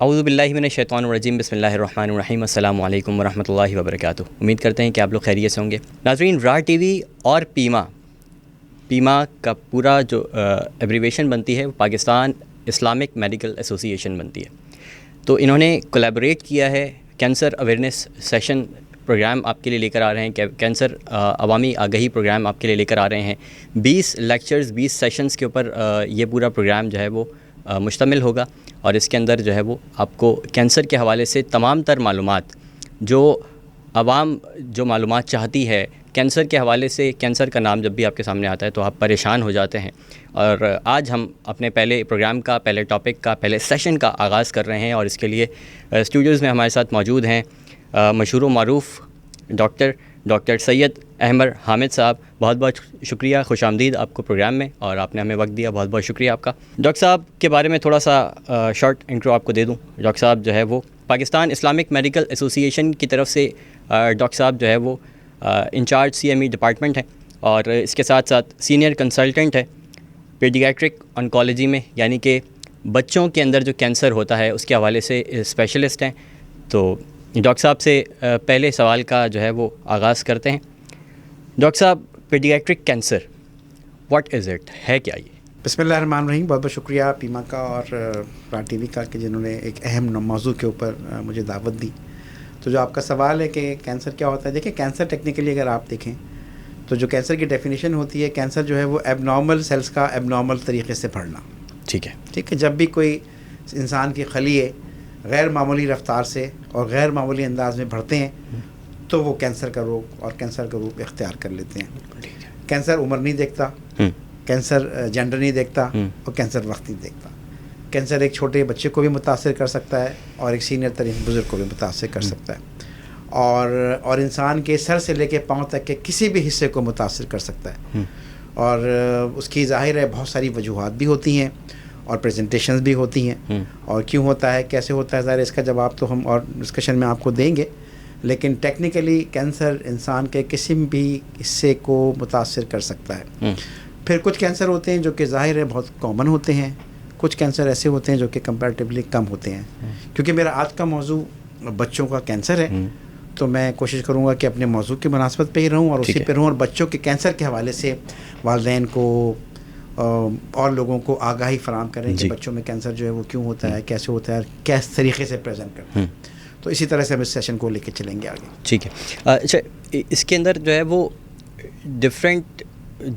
اعوذ باللہ من الشیطان الرجیم، بسم اللہ الرحمن الرحیم، السلام علیکم ورحمۃ اللہ وبرکاتہ۔ امید کرتے ہیں کہ آپ لوگ خیریت سے ہوں گے۔ ناظرین، را ٹی وی اور پیما کا پورا جو ایبریویشن بنتی ہے وہ پاکستان اسلامک میڈیکل ایسوسی ایشن بنتی ہے۔ تو انہوں نے کولیبوریٹ کیا ہے، کینسر اویئرنیس سیشن پروگرام آپ کے لیے لے کر آ رہے ہیں، کینسر عوامی آگہی پروگرام آپ کے لیے لے کر آ رہے ہیں۔ 20 لیکچرز، 20 سیشنز کے اوپر یہ پورا پروگرام جو ہے وہ مشتمل ہوگا، اور اس کے اندر جو ہے وہ آپ کو کینسر کے حوالے سے تمام تر معلومات، جو عوام جو معلومات چاہتی ہے کینسر کے حوالے سے۔ کینسر کا نام جب بھی آپ کے سامنے آتا ہے تو آپ پریشان ہو جاتے ہیں، اور آج ہم اپنے پہلے پروگرام کا، پہلے ٹاپک کا، پہلے سیشن کا آغاز کر رہے ہیں، اور اس کے لیے اسٹوڈیوز میں ہمارے ساتھ موجود ہیں مشہور و معروف ڈاکٹر سید احمد حامد صاحب۔ بہت بہت شکریہ، خوش آمدید آپ کو پروگرام میں، اور آپ نے ہمیں وقت دیا، بہت بہت شکریہ آپ کا۔ ڈاکٹر صاحب کے بارے میں تھوڑا سا شارٹ انٹرو آپ کو دے دوں۔ ڈاکٹر صاحب جو ہے وہ پاکستان اسلامک میڈیکل ایسوسی ایشن کی طرف سے ڈاکٹر صاحب جو ہے وہ انچارج CME ڈپارٹمنٹ ہے، اور اس کے ساتھ ساتھ سینئر کنسلٹنٹ ہے پیڈیاٹرک آنکالوجی میں، یعنی کہ بچوں کے اندر جو کینسر ہوتا ہے اس کے حوالے سے اسپیشلسٹ ہیں۔ تو ڈاکٹر صاحب سے پہلے سوال کا جو ہے وہ آغاز کرتے ہیں۔ ڈاکٹر صاحب، paediatric cancer what is it, ہے کیا یہ؟ بسم اللہ الرحمن الرحیم۔ بہت بہت شکریہ پیما کا اور را ٹی وی کا کہ جنہوں نے ایک اہم موضوع کے اوپر مجھے دعوت دی۔ تو جو آپ کا سوال ہے کہ کینسر کیا ہوتا ہے، دیکھیں کینسر ٹیکنیکلی اگر آپ دیکھیں تو جو کینسر کی ڈیفینیشن ہوتی ہے، کینسر جو ہے وہ ایب نارمل سیلس کا ایب نارمل طریقے سے بڑھنا۔ ٹھیک ہے، جب بھی کوئی انسان کی خلیے غیر معمولی رفتار سے اور غیر معمولی انداز میں بڑھتے ہیں تو وہ کینسر کا روگ اور کینسر کا روپ اختیار کر لیتے ہیں۔ کینسر عمر نہیں دیکھتا، کینسر جینڈر نہیں دیکھتا، اور کینسر وقت نہیں دیکھتا۔ کینسر ایک چھوٹے بچے کو بھی متاثر کر سکتا ہے، اور ایک سینئر ترین بزرگ کو بھی متاثر کر سکتا ہے، اور انسان کے سر سے لے کے پاؤں تک کے کسی بھی حصے کو متاثر کر سکتا ہے۔ اور اس کی ظاہر ہے بہت ساری وجوہات بھی ہوتی ہیں اور پریزنٹیشنز بھی ہوتی ہیں، اور کیوں ہوتا ہے، کیسے ہوتا ہے، ظاہر اس کا جواب تو ہم اور ڈسکشن میں آپ کو دیں گے۔ لیکن ٹیکنیکلی کینسر انسان کے کسی بھی حصے کو متاثر کر سکتا ہے۔ پھر کچھ کینسر ہوتے ہیں جو کہ ظاہر ہے بہت کامن ہوتے ہیں، کچھ کینسر ایسے ہوتے ہیں جو کہ کمپیریٹیولی کم ہوتے ہیں۔ کیونکہ میرا آج کا موضوع بچوں کا کینسر ہے، تو میں کوشش کروں گا کہ اپنے موضوع کی مناسبت پہ ہی رہوں اور اسی پہ رہوں، اور بچوں کے کینسر کے حوالے سے والدین کو اور لوگوں کو آگاہی فراہم کریں کہ بچوں میں کینسر جو ہے وہ کیوں ہوتا ہے، کیسے ہوتا ہے، کس طریقے سے پریزنٹ کرتا ہے۔ تو اسی طرح سے ہم اس سیشن کو لے کے چلیں گے آگے۔ ٹھیک ہے، اچھا اس کے اندر جو ہے وہ ڈفرینٹ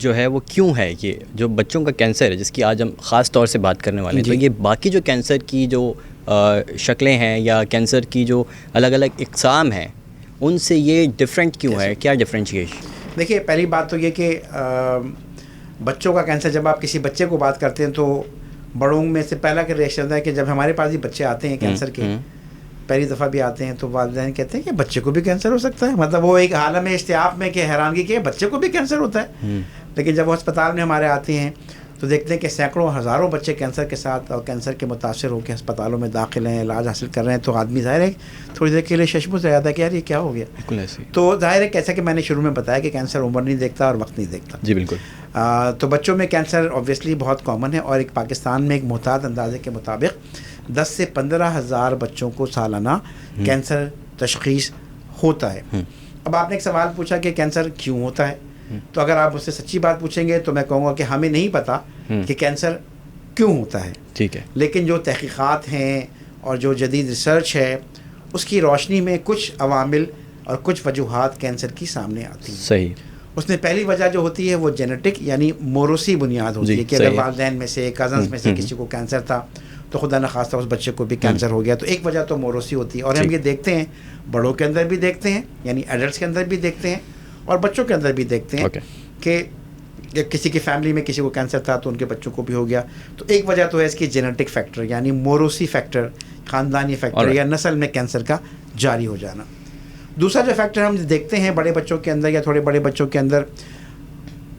جو ہے وہ کیوں ہے، یہ جو بچوں کا کینسر ہے جس کی آج ہم خاص طور سے بات کرنے والے ہیں، تو یہ باقی جو کینسر کی جو شکلیں ہیں یا کینسر کی جو الگ الگ اقسام ہیں ان سے یہ ڈفرینٹ کیوں ہے، کیا ڈفرینشیشن؟ دیکھیے، پہلی بات تو یہ کہ بچوں کا کینسر، جب آپ کسی بچے کو بات کرتے ہیں تو بڑوں میں سے پہلا کہ ریئیکشن ہوتا ہے کہ جب ہمارے پاس ہی بچے آتے ہیں کینسر کے، پہلی دفعہ بھی آتے ہیں، تو والدین کہتے ہیں کہ بچے کو بھی کینسر ہو سکتا ہے۔ مطلب وہ ایک عالم اشتیاق میں کہ حیرانگی کہ بچے کو بھی کینسر ہوتا ہے۔ لیکن جب وہ اسپتال میں ہمارے آتے ہیں تو دیکھتے ہیں کہ سینکڑوں ہزاروں بچے کینسر کے ساتھ اور کینسر کے متاثر ہو کے اسپتالوں میں داخل ہیں، علاج حاصل کر رہے ہیں، تو آدمی ظاہر ہے تھوڑی دیر کے لیے ششمش رہ جاتا ہے کہ یار یہ کیا ہو گیا۔ تو ظاہر ہے کیسا کہ میں نے شروع میں بتایا کہ کینسر عمر نہیں دیکھتا اور وقت نہیں دیکھتا۔ جی بالکل۔ تو بچوں میں کینسر اوبویسلی بہت کامن ہے، اور ایک پاکستان میں ایک محتاط اندازے کے مطابق 10 سے 15 ہزار بچوں کو سالانہ کینسر تشخیص ہوتا ہے۔ اب آپ نے ایک سوال پوچھا کہ کینسر کیوں ہوتا ہے، تو اگر آپ مجھ سے سچی بات پوچھیں گے تو میں کہوں گا کہ ہمیں نہیں پتا کہ کینسر کیوں ہوتا ہے۔ ٹھیک ہے، لیکن جو تحقیقات ہیں اور جو جدید ریسرچ ہے اس کی روشنی میں کچھ عوامل اور کچھ وجوہات کینسر کی سامنے آتی ہیں۔ صحیح۔ اس میں پہلی وجہ جو ہوتی ہے وہ جینیٹک یعنی موروثی بنیاد ہوتی ہے کہ اگر والدین میں سے، کزنس میں سے کسی کو کینسر تھا تو خدا نخواستہ اس بچے کو بھی کینسر ہو گیا، تو ایک وجہ تو موروثی ہوتی ہے۔ اور ہم یہ دیکھتے ہیں بڑوں کے اندر بھی دیکھتے ہیں، یعنی ایڈلٹس کے اندر بھی دیکھتے ہیں، اور بچوں کے اندر بھی دیکھتے ہیں کہ کسی کی فیملی میں کسی کو کینسر تھا تو ان کے بچوں کو بھی ہو گیا۔ تو ایک وجہ تو ہے اس کی جینیٹک فیکٹر، یعنی موروثی فیکٹر، خاندانی فیکٹر یا نسل میں کینسر کا جاری ہو جانا۔ دوسرا جو فیکٹر ہم دیکھتے ہیں بڑے بچوں کے اندر یا تھوڑے بڑے بچوں کے اندر،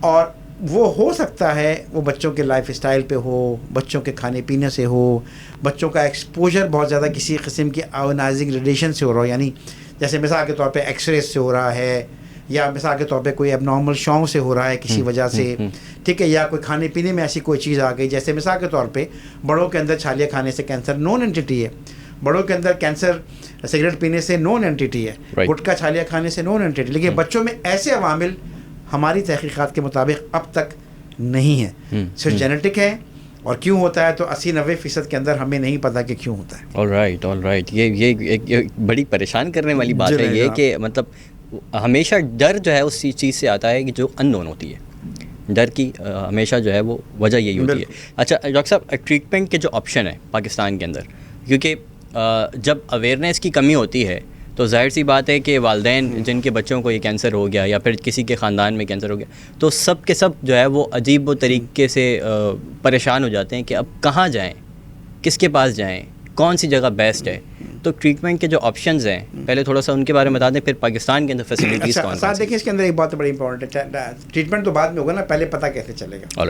اور وہ ہو سکتا ہے وہ بچوں کے لائف اسٹائل پہ ہو، بچوں کے کھانے پینے سے ہو، بچوں کا ایکسپوجر بہت زیادہ کسی قسم کی آئونائزنگ ریڈیشن سے ہو رہا ہو، یعنی جیسے مثال کے طور پہ ایکس رے سے ہو رہا ہے، یا مثال کے طور پہ کوئی اب نارمل شوق سے ہو رہا ہے کسی وجہ سے، ٹھیک ہے، یا کوئی کھانے پینے میں ایسی کوئی چیز آ گئی، جیسے مثال کے طور پہ بڑوں کے اندر چھالیاں کھانے سے کینسر نون اینٹی ہے، بڑوں کے اندر کینسر سگریٹ پینے سے نون اینٹیٹی ہے, Right. گٹکا چھالیاں کھانے سے نون اینٹیٹی, لیکن بچوں میں ایسے عوامل ہماری تحقیقات کے مطابق اب تک نہیں ہے, صرف جینیٹک ہے, اور کیوں ہوتا ہے تو 80-90% کے اندر ہمیں نہیں پتا کہ کیوں ہوتا ہے. آل رائٹ, یہ ایک بڑی پریشان کرنے والی بات ہے یہ کہ مطلب ہمیشہ ڈر جو ہے اس چیز سے آتا ہے کہ جو ان نون ہوتی ہے, ڈر کی ہمیشہ جو ہے وہ وجہ یہی ہوتی ہے. اچھا ڈاکٹر صاحب, ٹریٹمنٹ کے جو آپشن ہے پاکستان کے اندر, کیونکہ جب اویئرنیس کی کمی ہوتی ہے تو ظاہر سی بات ہے کہ والدین جن کے بچوں کو یہ کینسر ہو گیا یا پھر کسی کے خاندان میں کینسر ہو گیا تو سب کے سب جو ہے وہ عجیب و طریقے سے پریشان ہو جاتے ہیں کہ اب کہاں جائیں, کس کے پاس جائیں, کون سی جگہ بیسٹ ہے. تو ٹریٹمنٹ کے جو آپشنز ہیں پہلے تھوڑا سا ان کے بارے میں بتا دیں, پھر پاکستان کے اندر فیسلٹیز کون ساتھ دیکھیں اس کے اندر ایک بات بڑی امپورٹنٹ ہے, ٹریٹمنٹ تو بعد میں ہوگا نا, پہلے پتہ کیسے چلے گا.